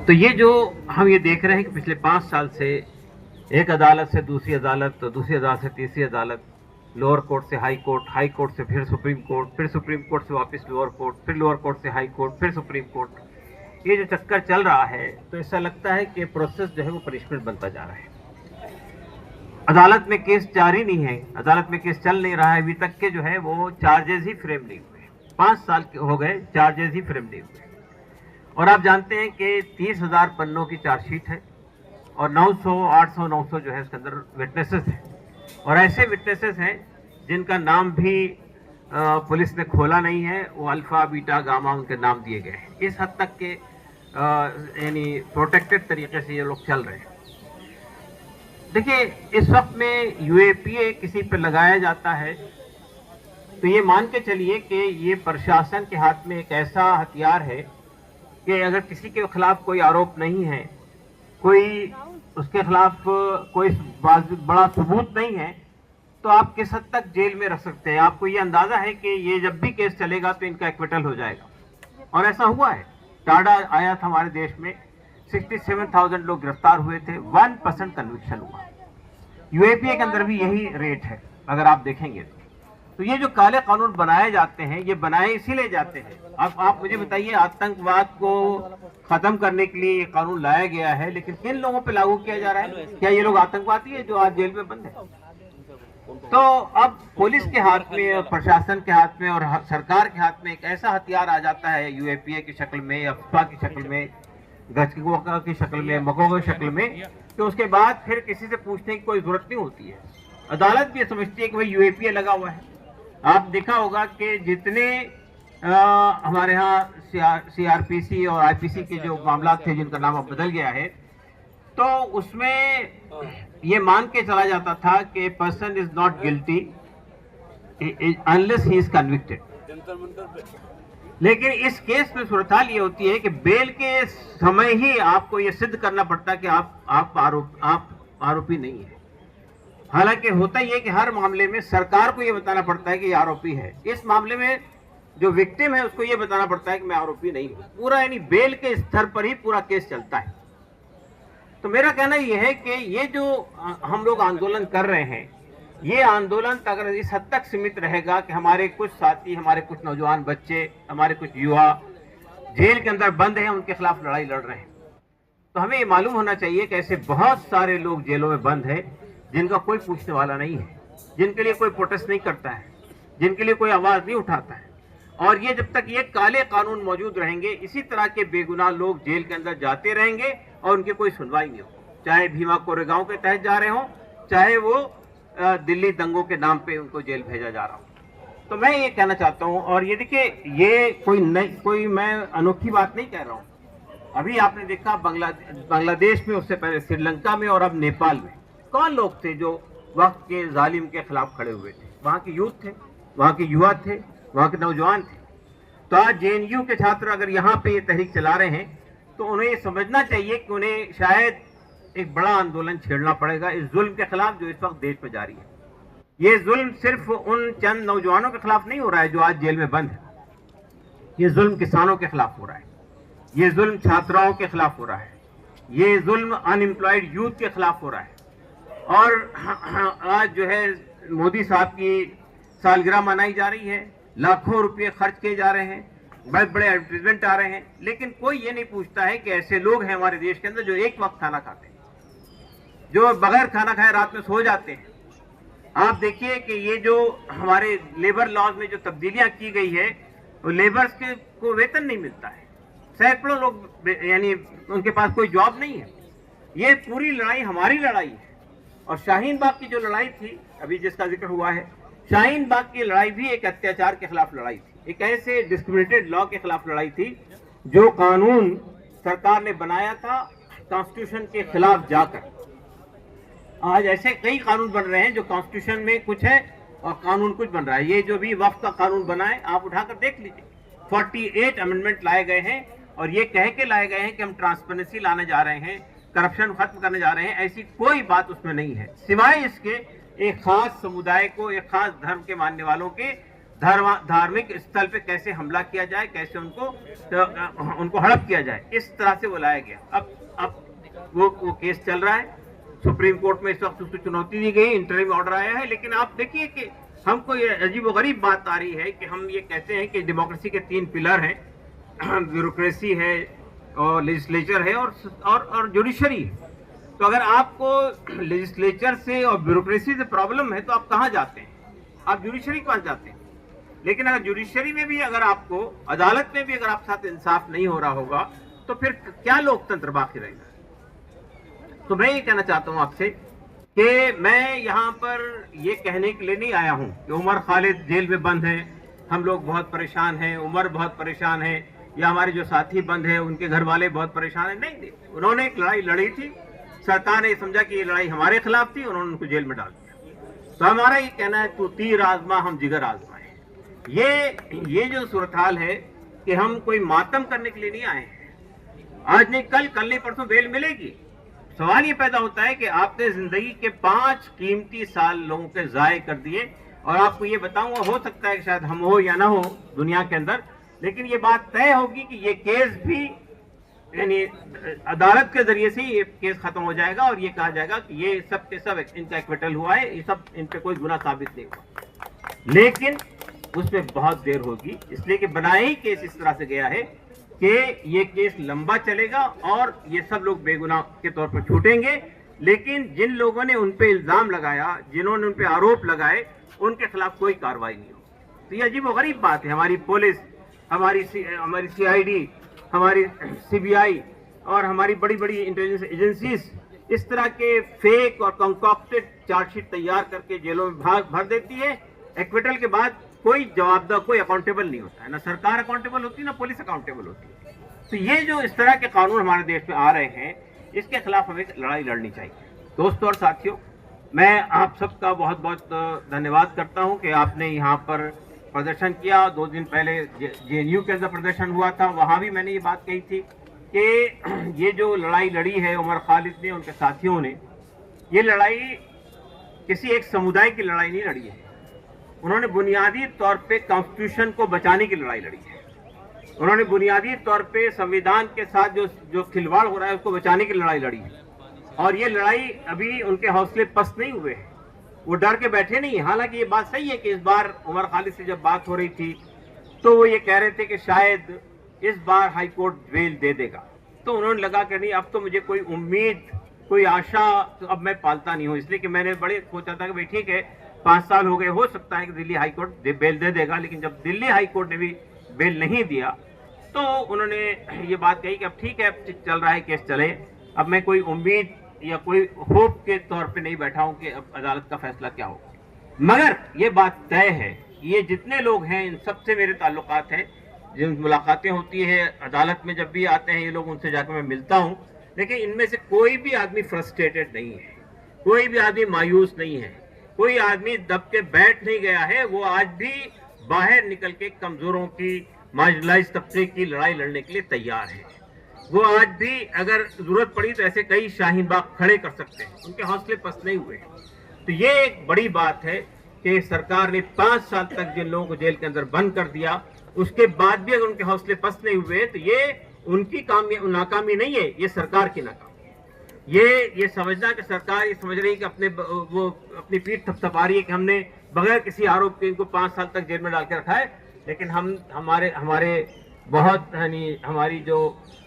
तो ये जो हम ये देख रहे हैं कि पिछले 5 साल से एक अदालत से दूसरी अदालत, तो दूसरी अदालत से तीसरी अदालत, लोअर कोर्ट से हाई कोर्ट से फिर सुप्रीम कोर्ट से वापस लोअर कोर्ट, फिर लोअर कोर्ट से हाई कोर्ट, फिर सुप्रीम कोर्ट, ये जो चक्कर चल रहा है, तो ऐसा लगता है कि प्रोसेस जो है वो पनिशमेंट बनता जा रहा है। अदालत में केस जारी नहीं है, अदालत में केस चल नहीं रहा है, अभी तक के जो है वो चार्जेस ही फ्रेम नहीं हुए। 5 साल हो गए, चार्जेस ही फ्रेम नहीं हुए। और आप जानते हैं कि 30,000 पन्नों की चार्जशीट है और 900, 800, 900 जो है इसके अंदर विटनेसेस हैं, और ऐसे विटनेसेस हैं जिनका नाम भी पुलिस ने खोला नहीं है, वो अल्फा बीटा गामा उनके नाम दिए गए हैं। इस हद तक के यानी प्रोटेक्टेड तरीके से ये लोग चल रहे हैं। देखिए, इस वक्त में यूएपीए किसी पर लगाया जाता है तो ये मान के चलिए कि ये प्रशासन के हाथ में एक ऐसा हथियार है कि अगर किसी के खिलाफ कोई आरोप नहीं है, कोई उसके खिलाफ कोई बड़ा सबूत नहीं है, तो आप किस हद तक जेल में रख सकते हैं। आपको ये अंदाजा है कि ये जब भी केस चलेगा तो इनका एक्विटल हो जाएगा, और ऐसा हुआ है। टाडा आया था हमारे देश में, 67,000 लोग गिरफ्तार हुए थे, 1% कन्विक्शन हुआ। यूएपीए के अंदर भी यही रेट है अगर आप देखेंगे तो ये जो काले कानून बनाए जाते हैं, ये बनाए इसीलिए जाते हैं। अब आप मुझे बताइए, आतंकवाद को खत्म करने के लिए ये कानून लाया गया है, लेकिन किन लोगों पे लागू किया जा रहा है? क्या ये लोग आतंकवादी है जो आज जेल में बंद है? तो अब पुलिस के हाथ में, प्रशासन के हाथ में और सरकार के हाथ में एक ऐसा हथियार आ जाता है यूएपीए की शक्ल में, अफवाह की शक्ल में, गचगोका की शक्ल में, मकोगा की शक्ल में, कि उसके बाद फिर किसी से पूछने की कोई जरूरत नहीं होती है। अदालत भी समझती है कि भाई यूएपीए लगा हुआ है। आप देखा होगा कि जितने हमारे यहाँ सीआरपीसी और आईपीसी के जो मामला थे जिनका नाम अब बदल गया है, तो उसमें ये मान के चला जाता था कि person is not guilty unless he is convicted. लेकिन इस केस में सूरत ये होती है कि बेल के समय ही आपको ये सिद्ध करना पड़ता है कि आप आरोपी नहीं है। हालांकि होता ही है कि हर मामले में सरकार को ये बताना पड़ता है कि ये आरोपी है। इस मामले में जो विक्टिम है उसको ये बताना पड़ता है कि मैं आरोपी नहीं हूं। पूरा यानी बेल के स्तर पर ही पूरा केस चलता है। तो मेरा कहना यह है कि ये जो हम लोग आंदोलन कर रहे हैं, ये आंदोलन अगर इस हद तक सीमित रहेगा कि हमारे कुछ साथी, हमारे कुछ नौजवान बच्चे, हमारे कुछ युवा जेल के अंदर बंद हैं, उनके खिलाफ लड़ाई लड़ रहे हैं, तो हमें ये मालूम होना चाहिए कि ऐसे बहुत सारे लोग जेलों में बंद हैं जिनका कोई पूछने वाला नहीं है, जिनके लिए कोई प्रोटेस्ट नहीं करता है, जिनके लिए कोई आवाज नहीं उठाता है। और ये जब तक ये काले कानून मौजूद रहेंगे, इसी तरह के बेगुनाह लोग जेल के अंदर जाते रहेंगे और उनकी कोई सुनवाई नहीं हो, चाहे भीमा कोरेगांव के तहत जा रहे हों, चाहे वो दिल्ली दंगों के नाम पे उनको जेल भेजा जा रहा हो। तो मैं ये कहना चाहता हूँ, और ये देखिए, ये कोई मैं अनोखी बात नहीं कह रहा हूँ। अभी आपने देखा बांग्लादेश में, उससे पहले श्रीलंका में और अब नेपाल में कौन लोग थे जो वक्त के जालिम के खिलाफ खड़े हुए थे? वहां के यूथ थे, वहां के युवा थे, वहां के नौजवान थे। तो आज जेएनयू के छात्र अगर यहाँ पे ये तहरीक चला रहे हैं, तो उन्हें ये समझना चाहिए कि उन्हें शायद एक बड़ा आंदोलन छेड़ना पड़ेगा इस जुल्म के खिलाफ जो इस वक्त देश में जारी है। ये जुल्म सिर्फ उन चंद नौजवानों के खिलाफ नहीं हो रहा है जो आज जेल में बंद है, ये जुल्म किसानों के खिलाफ हो रहा है, ये जुल्म छात्राओं के खिलाफ हो रहा है, ये जुल्म अनएम्प्लॉयड यूथ के खिलाफ हो रहा है। और आज जो है मोदी साहब की सालगिरह मनाई जा रही है, लाखों रुपए खर्च किए जा रहे हैं, बड़े बड़े एडवर्टीजमेंट आ रहे हैं, लेकिन कोई ये नहीं पूछता है कि ऐसे लोग हैं हमारे देश के अंदर जो एक वक्त खाना खाते हैं, जो बगैर खाना खाए रात में सो जाते हैं। आप देखिए कि ये जो हमारे लेबर लॉज में जो तब्दीलियां की गई है, वो लेबर्स के को वेतन नहीं मिलता है, सैकड़ों लोग यानी उनके पास कोई जॉब नहीं है। ये पूरी लड़ाई हमारी लड़ाई है। और शाहीन बाग की जो लड़ाई थी, अभी जिसका जिक्र हुआ है, शाहीन बाग की लड़ाई भी एक अत्याचार के खिलाफ लड़ाई थी, एक ऐसे डिस्क्रिमिनेटेड लॉ के खिलाफ लड़ाई थी जो कानून सरकार ने बनाया था कॉन्स्टिट्यूशन के खिलाफ जाकर। आज ऐसे कई कानून बन रहे हैं जो कॉन्स्टिट्यूशन में कुछ है और कानून कुछ बन रहा है। ये जो भी वक्फ का कानून बना है, आप उठाकर देख लीजिए, 48 अमेंडमेंट लाए गए हैं और ये कह के लाए गए हैं कि हम ट्रांसपेरेंसी लाने जा रहे हैं, करप्शन खत्म करने जा रहे हैं। ऐसी कोई बात उसमें नहीं है, सिवाय इसके एक खास समुदाय को, एक खास धर्म के मानने वालों के धार्मिक स्थल पे कैसे हमला किया जाए, कैसे उनको हड़प किया जाए, इस तरह से वो लाया गया। अब वो केस चल रहा है सुप्रीम कोर्ट में, इस वक्त उसको चुनौती दी गई, इंटरिम ऑर्डर आया है। लेकिन आप देखिए कि हमको ये अजीबोगरीब बात आ रही है कि हम ये कहते हैं कि डेमोक्रेसी के 3 पिलर हैं, ब्यूरोक्रेसी है और लेजिस्लेचर है और जुडिशरी है। तो अगर आपको लेजिस्लेचर से और ब्यूरोक्रेसी से प्रॉब्लम है तो आप कहाँ जाते हैं? आप जुडिशरी के पास जाते हैं। लेकिन अगर जुडिशरी में भी अगर आपको, अदालत में भी अगर आपके साथ इंसाफ नहीं हो रहा होगा तो फिर क्या लोकतंत्र बाकी रहेगा? तो मैं ये कहना चाहता हूं आपसे कि मैं यहाँ पर ये कहने के लिए नहीं आया हूं कि उमर खालिद जेल में बंद है, हम लोग बहुत परेशान हैं, उमर बहुत परेशान है, या हमारे जो साथी बंद है उनके घर वाले बहुत परेशान है। नहीं, उन्होंने एक लड़ाई लड़ी थी, सरकार ने समझा कि ये लड़ाई हमारे खिलाफ थी, उन्होंने उनको जेल में डाल दिया। तो हमारा ये कहना है, तू तीर आजमा हम जिगर आजमाए। ये जो सूरत हाल है कि हम कोई मातम करने के लिए नहीं आए हैं। आज नहीं कल, कल नहीं परसों बेल मिलेगी। सवाल ये पैदा होता है कि आपने जिंदगी के 5 कीमती साल लोगों के जाये कर दिए। और आपको ये बताऊंगा, हो सकता है कि शायद हम हो या ना हो दुनिया के अंदर, लेकिन ये बात तय होगी कि ये केस भी यानी अदालत के जरिए से ये केस खत्म हो जाएगा और ये कहा जाएगा कि ये सब के सब इनका एक्विटल हुआ है, ये सब इन पे कोई गुनाह साबित नहीं हुआ। लेकिन उसमें बहुत देर होगी, इसलिए कि बनाया ही केस इस तरह से गया है कि ये केस लंबा चलेगा और ये सब लोग बेगुनाह के तौर पर छूटेंगे। लेकिन जिन लोगों ने उन पे इल्जाम लगाया, जिन्होंने उन पे आरोप लगाए, उनके खिलाफ कोई कार्रवाई नहीं हो। तो ये अजीबोगरीब बात है। हमारी पुलिस, हमारी CID, हमारी CBI और हमारी बड़ी बड़ी इंटेलिजेंस एजेंसीज इस तरह के फेक और कंकॉक्टेड चार्जशीट तैयार करके जेलों में भर देती है। एक्विटल के बाद कोई जवाबदार, कोई अकाउंटेबल नहीं होता है, ना सरकार अकाउंटेबल होती है, ना पुलिस अकाउंटेबल होती है। तो ये जो इस तरह के कानून हमारे देश में आ रहे हैं, इसके खिलाफ हमें लड़ाई लड़नी चाहिए। दोस्तों और साथियों, मैं आप सबका बहुत बहुत धन्यवाद करता हूं कि आपने यहाँ पर प्रदर्शन किया। 2 दिन पहले JNU के अंदर प्रदर्शन हुआ था, वहां भी मैंने ये बात कही थी कि ये जो लड़ाई लड़ी है उमर खालिद ने, उनके साथियों ने, ये लड़ाई किसी एक समुदाय की लड़ाई नहीं लड़ी है। उन्होंने बुनियादी तौर पे कॉन्स्टिट्यूशन को बचाने की लड़ाई लड़ी है। उन्होंने बुनियादी तौर पे संविधान के साथ जो खिलवाड़ हो रहा है उसको बचाने की लड़ाई लड़ी है। और ये लड़ाई अभी उनके हौसले पस्त नहीं हुए हैं, वो डर के बैठे नहीं है। हालांकि ये बात सही है कि इस बार उमर खालिद से जब बात हो रही थी तो वो ये कह रहे थे कि शायद इस बार हाई कोर्ट बेल दे देगा। तो उन्होंने लगा कि नहीं, अब तो मुझे कोई उम्मीद, कोई आशा तो अब मैं पालता नहीं हूँ। इसलिए कि मैंने बड़े सोचा था कि भाई ठीक है, 5 साल हो गए, हो सकता है कि दिल्ली हाई कोर्ट बेल दे देगा। लेकिन जब दिल्ली हाई कोर्ट ने भी बेल नहीं दिया तो उन्होंने ये बात कही कि अब ठीक है, अब चल रहा है केस चले, अब मैं कोई उम्मीद या कोई होप के तौर पे नहीं बैठा हूं कि अब अदालत का फैसला क्या होगा। मगर ये बात तय है, ये जितने लोग हैं इन सबसे मेरे ताल्लुकात हैं, जिन मुलाकातें होती है अदालत में, जब भी आते हैं ये लोग, उनसे जाकर मैं मिलता हूं। लेकिन इनमें से कोई भी आदमी फ्रस्ट्रेटेड नहीं है, कोई भी आदमी मायूस नहीं है, कोई आदमी दब के बैठ नहीं गया है। वो आज भी बाहर निकल के कमजोरों की, मार्जिनलाइज्ड तबके की लड़ाई लड़ने के लिए तैयार है। वो आज भी अगर जरूरत पड़ी तो ऐसे कई शाहीन बाग खड़े कर सकते हैं, उनके हौसले पस्त नहीं हुए। तो ये एक बड़ी बात है कि सरकार ने 5 साल तक जिन लोगों को जेल के अंदर बंद कर दिया, उसके बाद भी अगर उनके हौसले पस्त नहीं हुए तो ये उनकी नाकामी नहीं है, ये सरकार की नाकामी। ये समझना कि सरकार ये समझ रही है कि अपनी पीठ थपथपा रही है कि हमने बगैर किसी आरोप के इनको 5 साल तक जेल में डाल के रखा है। लेकिन हमारे बहुत यानी हमारी जो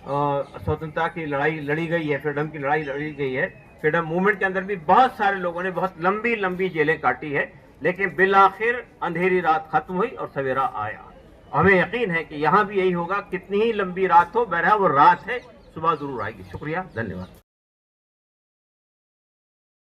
स्वतंत्रता की लड़ाई लड़ी गई है, फ्रीडम की लड़ाई लड़ी गई है, फ्रीडम मूवमेंट के अंदर भी बहुत सारे लोगों ने बहुत लंबी लंबी जेलें काटी है। लेकिन बिलाखिर अंधेरी रात खत्म हुई और सवेरा आया। हमें यकीन है कि यहाँ भी यही होगा, कितनी ही लंबी रात हो, बहरहाल वो रात है, सुबह जरूर आएगी। शुक्रिया, धन्यवाद।